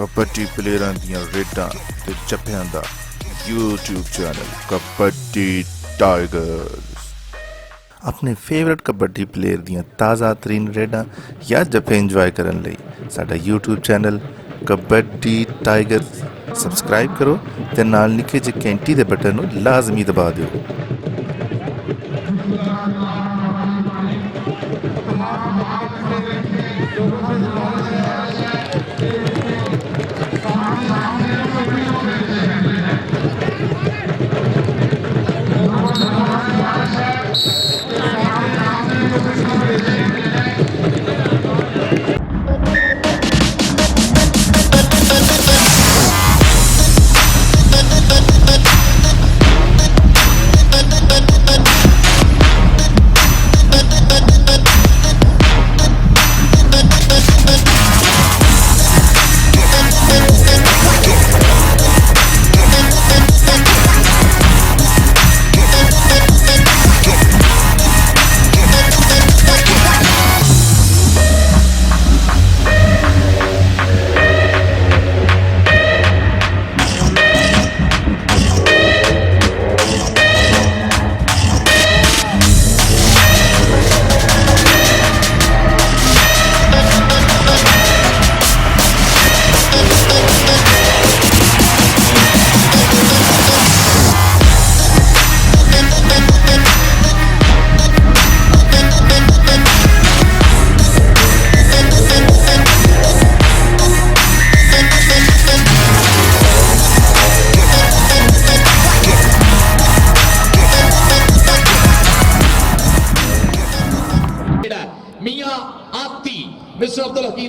कबड्डी प्लेयरां दियां रेडां ते जफ्फियां दा यूट्यूब चैनल कबड्डी टाइगर्स। अपने फेवरेट कबड्डी प्लेयर दियां ताज़ा तरीन रेडां या जफ्फे इंजॉय करन लई साडा YouTube channel kabaddi tigers subscribe करो ते नाल निक्के जे घंटी दे बटन नूं लाजमी दबा दिओ।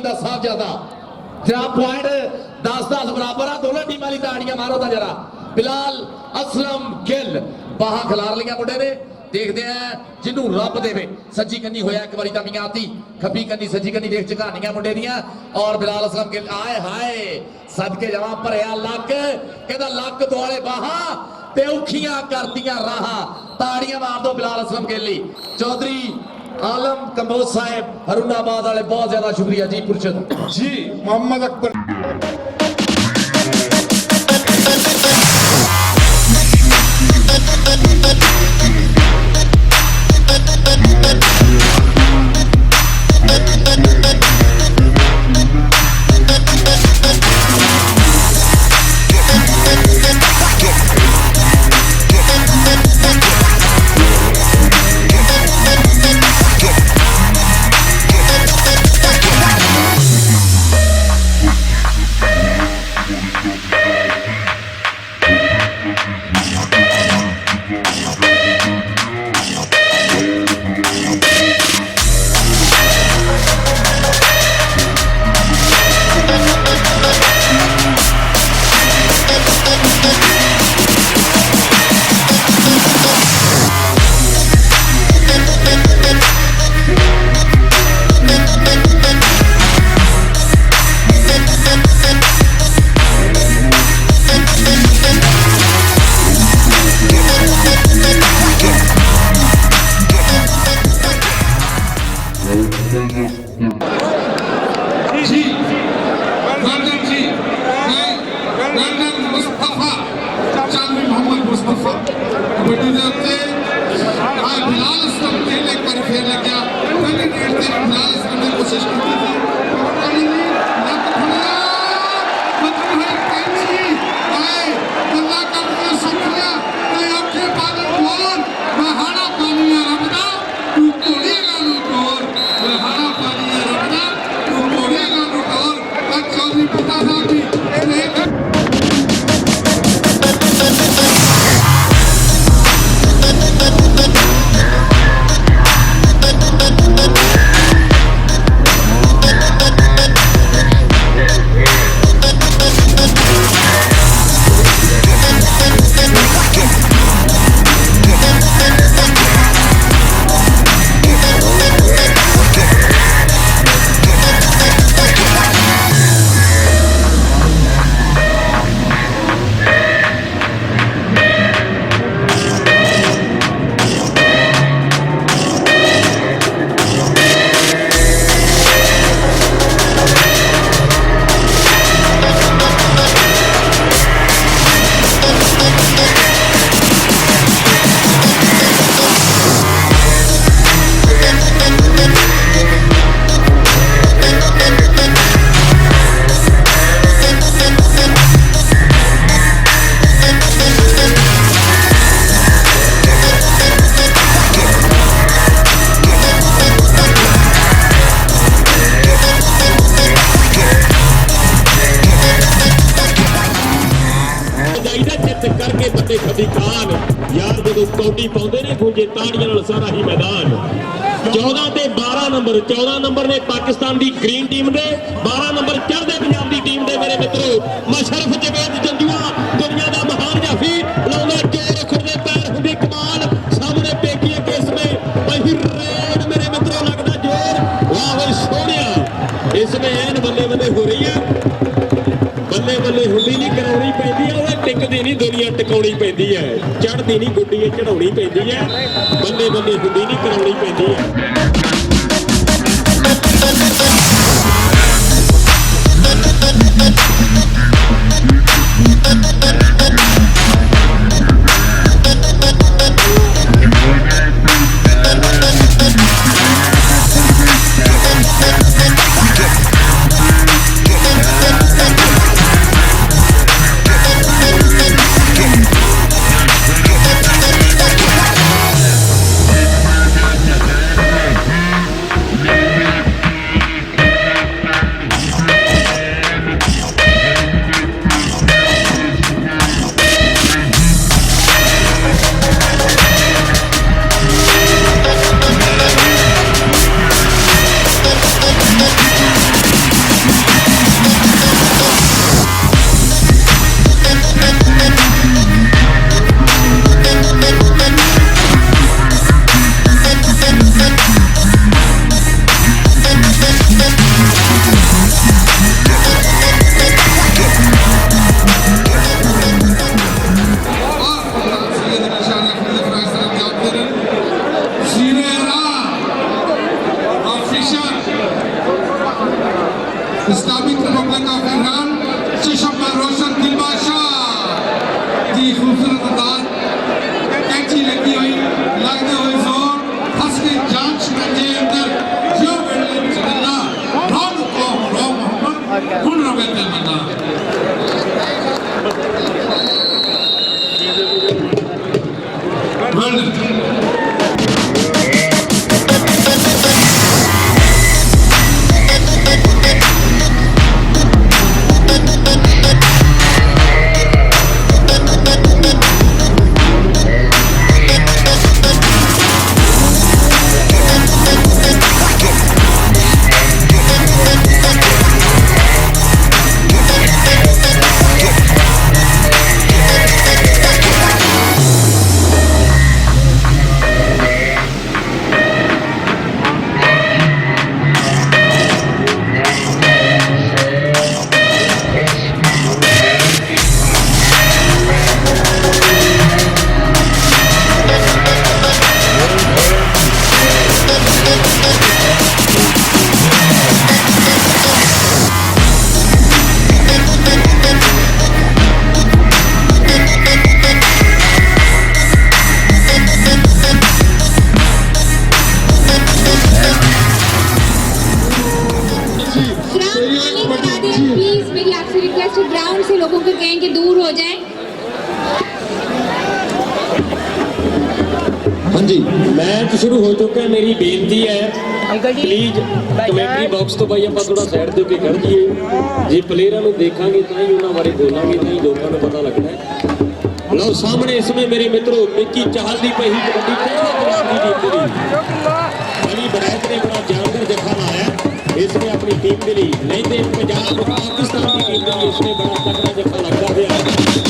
ਦਾ ਸਾਹਿਬਜ਼ਾਦਾ ਜਰਾ ਪੁਆਇੰਟ 10-10 ਬਰਾਬਰ ਆ ਦੋਨਾਂ ਟੀਮਾਂ ਲਈ ਤਾੜੀਆਂ ਮਾਰੋ ਤਾਂ ਜਰਾ। ਬਿਲਾਲ ਅਸਲਮ ਗਿੱਲ ਬਾਹਾਂ ਖਿਲਾਰ ਲੀਆਂ ਮੁੰਡੇ ਨੇ। ਦੇਖਦੇ ਆ ਜਿਹਨੂੰ ਰੱਬ ਦੇਵੇ। ਸੱਜੀ ਕੰਨੀ ਹੋਇਆ ਇੱਕ ਵਾਰੀ ਤਾਂ ਮੀਆਂ ਆਤੀ, ਖੱਬੀ ਕੰਨੀ ਸੱਜੀ ਕੰਨੀ ਦੇਖ ਝਕਾਨੀਆਂ ਮੁੰਡੇ ਦੀਆਂ। ਔਰ ਬਿਲਾਲ ਅਸਲਮ ਗਿੱਲ ਆਏ ਹਾਏ ਸਦਕੇ ਜਾਵਾਂ ਭਰਿਆ ਲੱਕ, ਕਹਿੰਦਾ ਲੱਕ ਦੁਆਲੇ ਬਾਹਾਂ ਤੇ ਔਖੀਆਂ ਕਰਦੀਆਂ ਰਾਹਾਂ। ਤਾੜੀਆਂ ਮਾਰ ਦੋ ਬਿਲਾਲ ਅਸਲਮ ਗਿੱਲ ਲਈ। ਚੌਧਰੀ आलम कंबोज साहब हरुणाबाद वाले बहुत ज्यादा शुक्रिया जी। पुरुषद जी मोहम्मद अकबर ਦੇ ਖੱਬੀ ਕਾਨ ਯਾਰ ਜਦੋਂ ਕੌਡੀ ਪਾਉਂਦੇ ਨੇ ਗੂੰਜੇ ਤਾੜੀਆਂ ਨਾਲ ਸਾਰਾ ਹੀ ਮੈਦਾਨ 14 ਤੇ 12 ਨੰਬਰ 14 ਨੰਬਰ ਨੇ ਪਾਕਿਸਤਾਨ ਦੀ ਗ੍ਰੀਨ ਟੀਮ ਦੇ 12 ਨੰਬਰ ਚੜ੍ਹਦੇ ਪੰਜਾਬ ਦੀ ਟੀਮ ਦੇ ਮੇਰੇ ਮਿੱਤਰੋ ਮਸ਼ਰਫ ਜਵੇਦ ਜੰਜੂਆ ਦੁਨੀਆ ਦਾ ਮਹਾਨ ਜਾਫੀ ਲਾਉਂਦਾ ਜੋਰ ਖੁਰਦੇ ਪੈਰ ਹੁੰਦੀ ਕਮਾਲ ਸਾਹਮਣੇ ਪੇਕੀਏ ਕਿਸਮੇ ਪਹਿੀ ਰੇਡ ਮੇਰੇ ਮਿੱਤਰੋ ਲੱਗਦਾ ਜੋਰ ਵਾਹ ਵੇ ਸੋਹਣਿਆ ਇਸਮੇ ਐਨ ਬੱਲੇ ਬੱਲੇ ਹੋ ਰਹੀ ਹੈ ਬੱਲੇ ਬੱਲੇ ਹੁੰਦੀ ਨਹੀਂ ਕਰਾਉਣੀ ਪੈਂਦੀ ਆ ਉਹ ਟਿਕਦੀ ਨਹੀਂ ਦੁਨੀਆ ਟਿਕਾਉਣੀ ਪੈਂਦੀ ਹੈ ਚੜ੍ਹਦੀ ਨਹੀਂ ਗੁੱਡੀ ਚੜਾਉਣੀ ਪੈਂਦੀ ਹੈ ਬੱਲੇ ਬੱਲੇ ਹੁੰਦੀ ਨਹੀਂ ਕਰਾਉਣੀ ਪੈਂਦੀ ਹੈ इस्लामी रिपब्लिक ऑफ ईरान चशम पर रोशन दिलबाशा जी खूबसूरत अंदाज कैची लगी हुई लगते हुए जोर हंस के जान शिकंजे अंदर जो बेड़े चलना राम को राम मोहम्मद कुल रवे तमन्ना मैच शुरू हो चुका है मेरी बेनती है प्लीज कमेंट्री बॉक्स तो भाई आप थोड़ा साइड दे के कर दिए जे प्लेयरां नूं देखांगे तां ही उन्हां बारे बोलांगे तां ही लोकां नूं पता लगदा है लो सामने इसमें मेरे मित्रों मिक्की चाहल दी पई कबड्डी बड़ी बरैत ने बड़ा जानदार जफा लाया इसने अपनी टीम के लिए नहीं तो पंजाब पाकिस्तान की टीम के लिए इसने बड़ा तगड़ा जफा लगता है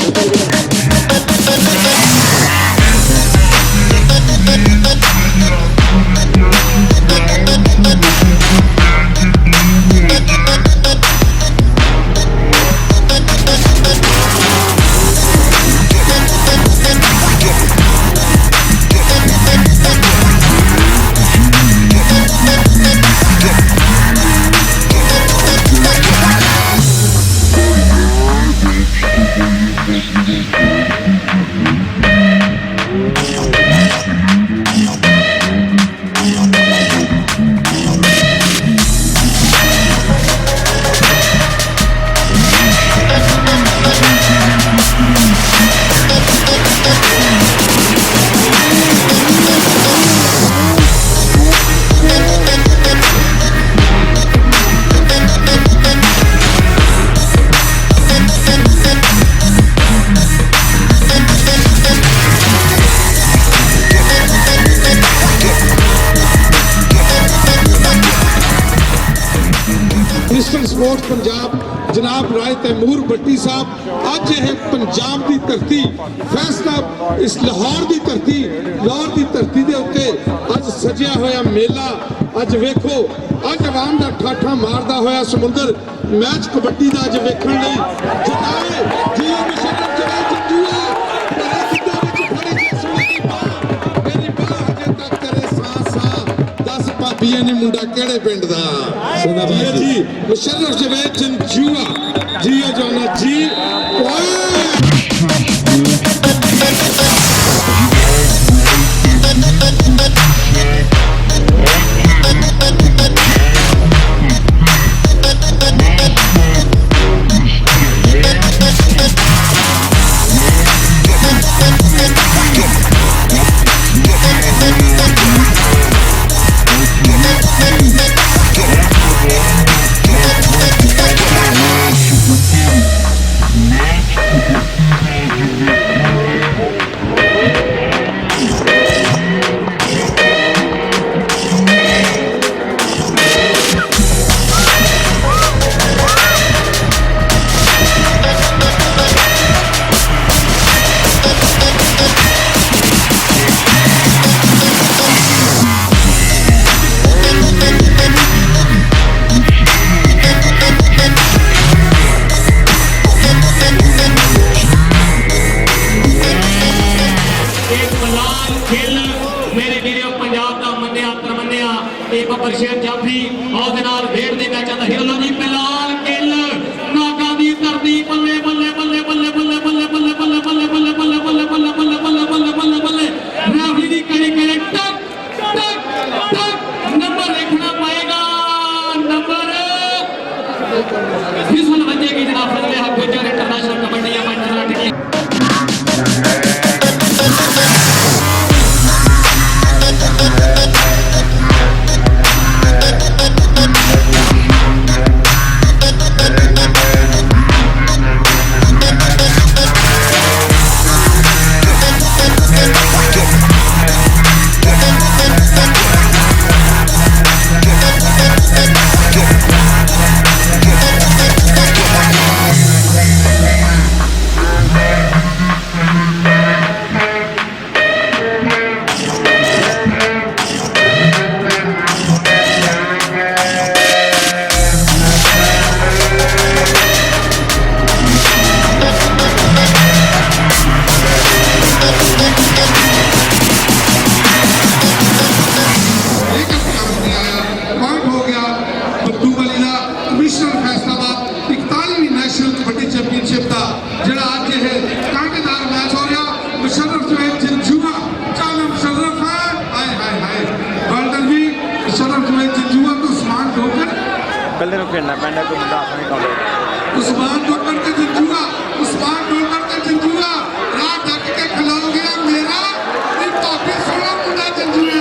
तैमूर भट्टी साहब अज यह पंजाब की धरती फैसला इस लाहौर की धरती लाहौर की धरती के उत्ते अज सजिया होया मेला अज वेखो अज आवाम का ठाठा मारदा होया समुंदर मैच कबड्डी का अज वेखण लई जताए जी मुशर्रफ जवेद जंजूआ बड़े खिद्दे विच खड़े जिसमें की बाह मेरी बाह अजे तक करे सा सा दस भाबियां ने मुंडा केड़े पिंड दा जी मुशर्रफ जवेद जंजूआ जी जाना जी शेर जाफी और वेट के मैचों का हीरो जी बिलाल गिल नागा की धरती बल्ले बल्ले बल्ले बल्ले बल्ले बल्ले बल्ले बल्ले बल्ले बल्ले बल्ले बल्ले बल्ले बल्ले बल्ले बल्ले बल्ले बल्ले रेफरी की कड़ी कड़ी टक टक टक नंबर लिखना पाएगा नंबर फिसल बजेगी जनाब फजले हक गुजर इंटरनेशनल कबड्डी खेलना पैंदा कोई मुंडा अपने कॉलेज उस्मान डॉक्टर के जंजूआ उस्मान डॉक्टर के जंजूआ रात ढक के खिलो गया मेरा ये टॉपी सोना मुंडा जंजूआ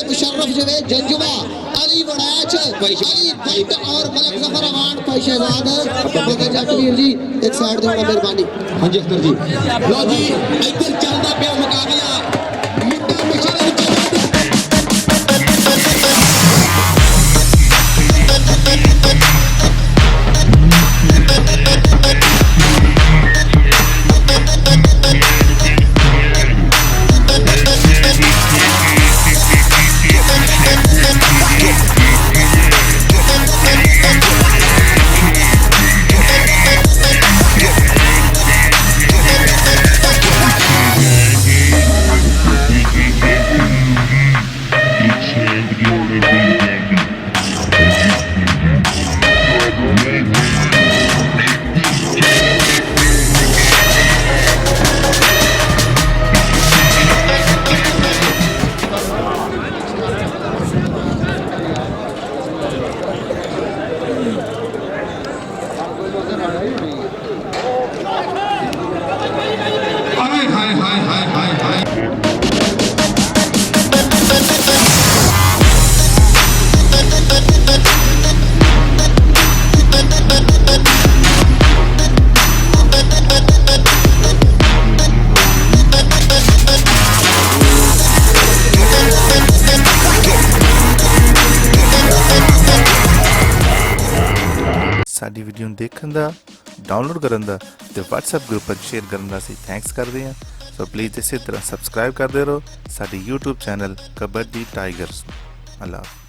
मुशर्रफ जवेद जंजुआ अली वड़ैच अली भट्ट और मलक जफर अमान पैशेवाद जटवीर जी एक साइड देना मेहरबानी। हाँ जी अख्तर जी लो जी इधर चलता पिया मुकाबला मुद्दा मुशर्रफ ਸਾਡੀ ਵੀਡੀਓ ਨੂੰ ਦੇਖਣ ਦਾ, ਡਾਊਨਲੋਡ ਕਰਨ ਦਾ ਤੇ WhatsApp ਗਰੁੱਪ ਵਿੱਚ ਸ਼ੇਅਰ ਕਰਨ ਦਾ ਅਸੀਂ ਥੈਂਕਸ ਕਰਦੇ ਹਾਂ। ਸੋ ਪਲੀਜ਼ ਇਸੇ ਤਰ੍ਹਾਂ ਸਬਸਕ੍ਰਾਈਬ ਕਰਦੇ ਰਹੋ ਸਾਡੇ YouTube ਚੈਨਲ ਕਬੱਡੀ ਟਾਈਗਰਸ। ਅੱਲਾ ਹਾਫਿਜ਼।